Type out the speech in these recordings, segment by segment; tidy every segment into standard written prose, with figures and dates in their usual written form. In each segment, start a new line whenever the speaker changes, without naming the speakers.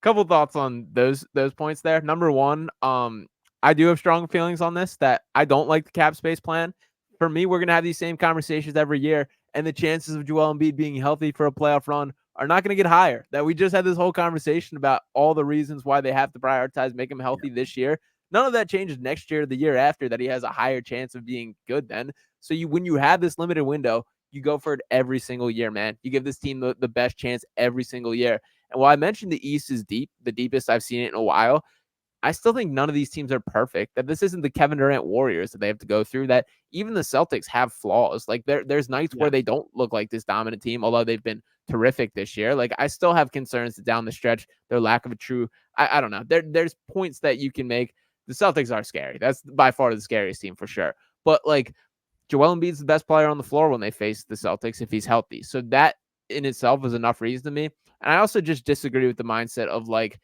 couple thoughts on those points there. Number one, I do have strong feelings on this that I don't like the cap space plan. For me, we're gonna have these same conversations every year, and the chances of Joel Embiid being healthy for a playoff run are not going to get higher. That we just had this whole conversation about all the reasons why they have to prioritize make him healthy this year. None of that changes next year or the year after that he has a higher chance of being good then. So when you have this limited window, you go for it every single year, man. You give this team the best chance every single year. And while I mentioned the East is deep, the deepest I've seen it in a while, I still think none of these teams are perfect. That this isn't the Kevin Durant Warriors that they have to go through. That even the Celtics have flaws. Like there's nights where they don't look like this dominant team, although they've been terrific this year. Like I still have concerns that down the stretch, their lack of a true. I don't know. There's points that you can make. The Celtics are scary. That's by far the scariest team for sure. But like Joel Embiid's the best player on the floor when they face the Celtics if he's healthy. So that in itself is enough reason to me. And I also just disagree with the mindset of like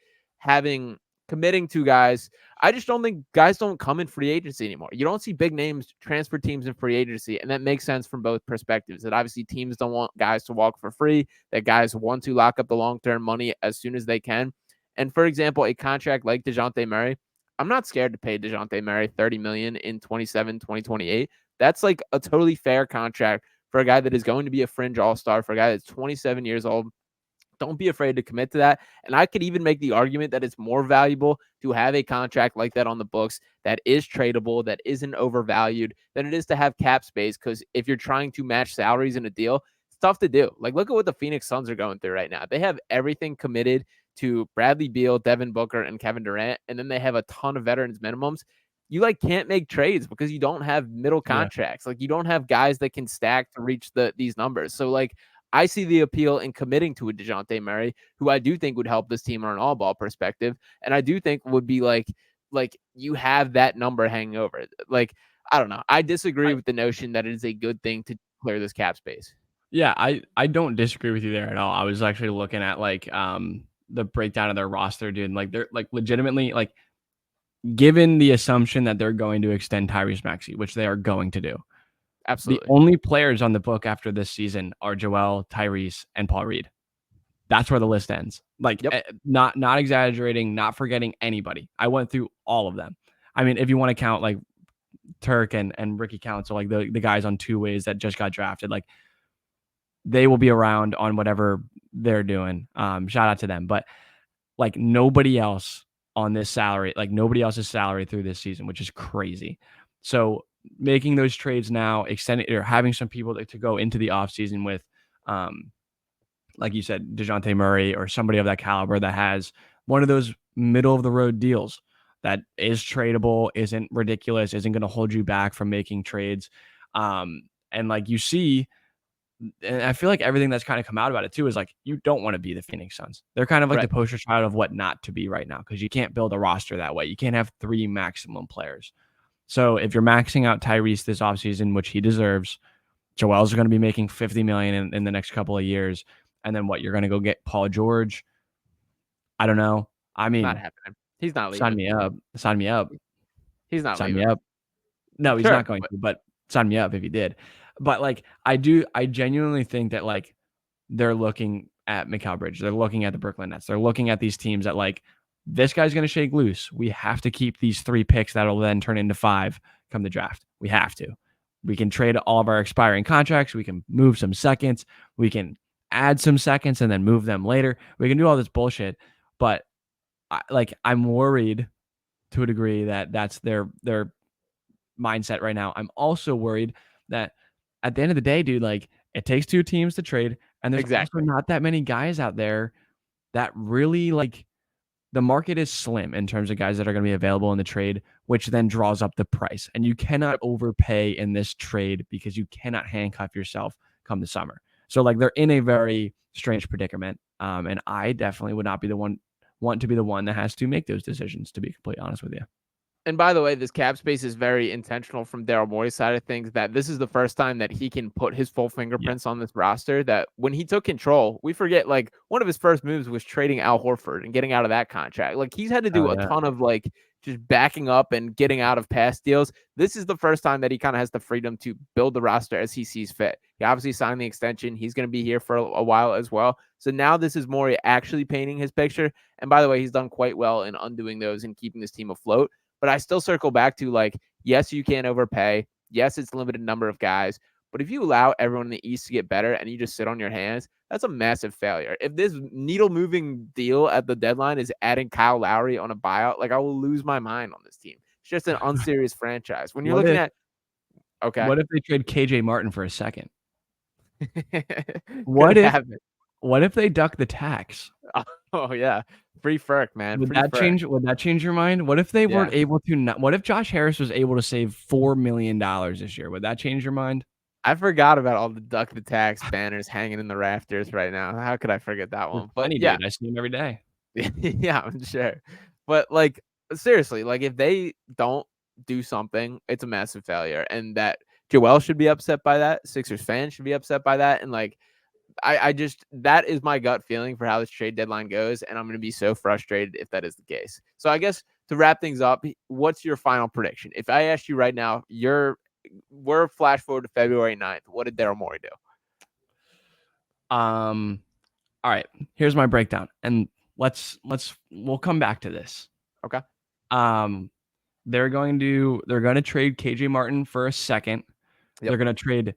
committing to guys. I just don't think guys don't come in free agency anymore. You don't see big names transfer teams in free agency, and that makes sense from both perspectives. That obviously teams don't want guys to walk for free, that guys want to lock up the long-term money as soon as they can. And for example, a contract like DeJounte Murray, I'm not scared to pay DeJounte Murray $30 million in 2028. That's like a totally fair contract for a guy that is going to be a fringe all-star, for a guy that's 27 years old. Don't be afraid to commit to that. And I could even make the argument that it's more valuable to have a contract like that on the books that is tradable, that isn't overvalued, than it is to have cap space. Because if you're trying to match salaries in a deal, it's tough to do. Like, look at what the Phoenix Suns are going through right now. They have everything committed to Bradley Beal, Devin Booker, and Kevin Durant, and then they have a ton of veterans minimums. You like can't make trades because you don't have middle contracts. Like you don't have guys that can stack to reach these numbers. So like I see the appeal in committing to a DeJounte Murray, who I do think would help this team on an all ball perspective. And I do think would be like you have that number hanging over it. Like, I don't know. I disagree with the notion that it is a good thing to clear this cap space.
Yeah, I don't disagree with you there at all. I was actually looking at like the breakdown of their roster, dude. Like they're like legitimately like given the assumption that they're going to extend Tyrese Maxey, which they are going to do.
Absolutely.
The only players on the book after this season are Joel, Tyrese, and Paul Reed. That's where the list ends. Like not exaggerating, not forgetting anybody. I went through all of them. I mean, if you want to count like Turk and Ricky Council, like the guys on two ways that just got drafted, like they will be around on whatever they're doing. Shout out to them. But like nobody else on this salary, like nobody else's salary through this season, which is crazy. So making those trades now, extending or having some people to go into the offseason with, like you said, DeJounte Murray or somebody of that caliber that has one of those middle of the road deals that is tradable, isn't ridiculous, isn't going to hold you back from making trades. And like you see, and I feel like everything that's kind of come out about it too is like you don't want to be the Phoenix Suns. They're kind of like the poster child of what not to be right now because you can't build a roster that way. You can't have 3 maximum players. So if you're maxing out Tyrese this offseason, which he deserves, Joel's going to be making $50 million in the next couple of years. And then what? You're going to go get Paul George? I don't know. I mean,
not happening. He's not leaving.
Sign me up. Sign me up.
He's not
sign
leaving.
me up. No, he's not going to, but sign me up if he did. But like, I genuinely think that like they're looking at Mikal Bridges. They're looking at the Brooklyn Nets. They're looking at these teams that like, this guy's going to shake loose. We have to keep these 3 picks that'll then turn into 5 come the draft. We have to. We can trade all of our expiring contracts. We can move some seconds. We can add some seconds and then move them later. We can do all this bullshit. But I'm worried to a degree that that's their mindset right now. I'm also worried that at the end of the day, dude, like it takes 2 teams to trade, and there's also not that many guys out there that really like the market is slim in terms of guys that are going to be available in the trade, which then draws up the price. And you cannot overpay in this trade because you cannot handcuff yourself come the summer. So like they're in a very strange predicament. And I definitely would not be the one that has to make those decisions, to be completely honest with you.
And by the way, this cap space is very intentional from Daryl Morey's side of things, that this is the first time that he can put his full fingerprints on this roster. That when he took control, we forget like one of his first moves was trading Al Horford and getting out of that contract. Like he's had to do a ton of like just backing up and getting out of past deals. This is the first time that he kind of has the freedom to build the roster as he sees fit. He obviously signed the extension. He's going to be here for a while as well. So now this is Morey actually painting his picture. And by the way, he's done quite well in undoing those and keeping this team afloat. But I still circle back to, like, yes, you can't overpay. Yes, it's a limited number of guys. But if you allow everyone in the East to get better and you just sit on your hands, that's a massive failure. If this needle moving deal at the deadline is adding Kyle Lowry on a buyout, like, I will lose my mind on this team. It's just an unserious franchise. When you're looking at, okay,
what if they trade KJ Martin for a second?
What
if they duck the tax?
Oh yeah, free Ferk, man.
Would that change your mind? What if they weren't able to? What if Josh Harris was able to save $4 million this year? Would that change your mind?
I forgot about all the duck the tax banners hanging in the rafters right now. How could I forget that one? But
funny,
yeah,
dude. I see him every day.
yeah, I'm sure. But, like, seriously, like, if they don't do something, it's a massive failure, and that Joel should be upset by that. Sixers fans should be upset by that, and, like, I just, that is my gut feeling for how this trade deadline goes, and I'm going to be so frustrated if that is the case. So I guess to wrap things up, what's your final prediction? If I asked you right now, we're flash forward to February 9th. What did Daryl Morey do?
All right, here's my breakdown, and we'll come back to this.
Okay.
They're going to trade KJ Martin for a second. Yep. They're going to trade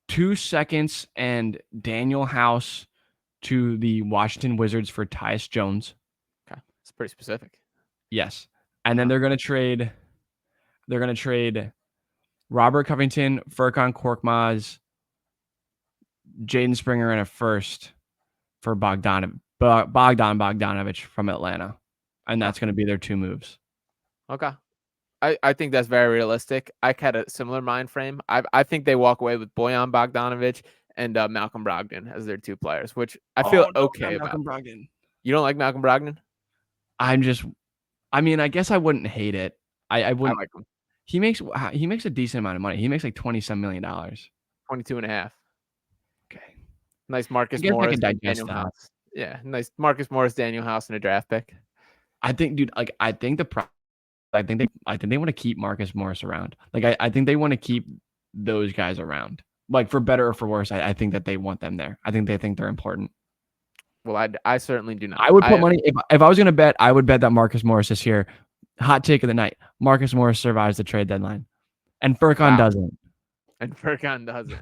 2 seconds and Daniel House to the Washington Wizards for Tyus Jones.
Okay, it's pretty specific.
Yes, and then they're going to trade Robert Covington, Furkan Korkmaz, Jaden Springer, and a first for Bogdan Bogdanovic from Atlanta. And that's going to be their 2 moves.
Okay. I think that's very realistic. I had a similar mind frame. I think they walk away with Bojan Bogdanovic and Malcolm Brogdon as their 2 players, which I feel okay about.
Malcolm Brogdon.
You don't like Malcolm Brogdon?
I guess I wouldn't hate it. I wouldn't.
I like him.
He makes a decent amount of money. He makes like $20-some million.
22.5. Okay. Nice Marcus
Morris.
I can digest that. House. Yeah, nice Marcus Morris, Daniel House, and a draft pick.
I think, dude, like, I think they want to keep Marcus Morris around. Like, I think they want to keep those guys around. Like, for better or for worse, I think that they want them there. I think they think they're important.
Well, I certainly do not.
I would put money, if I was going to bet, I would bet that Marcus Morris this year. Hot take of the night: Marcus Morris survives the trade deadline, and Furkan doesn't.
And Furkan doesn't.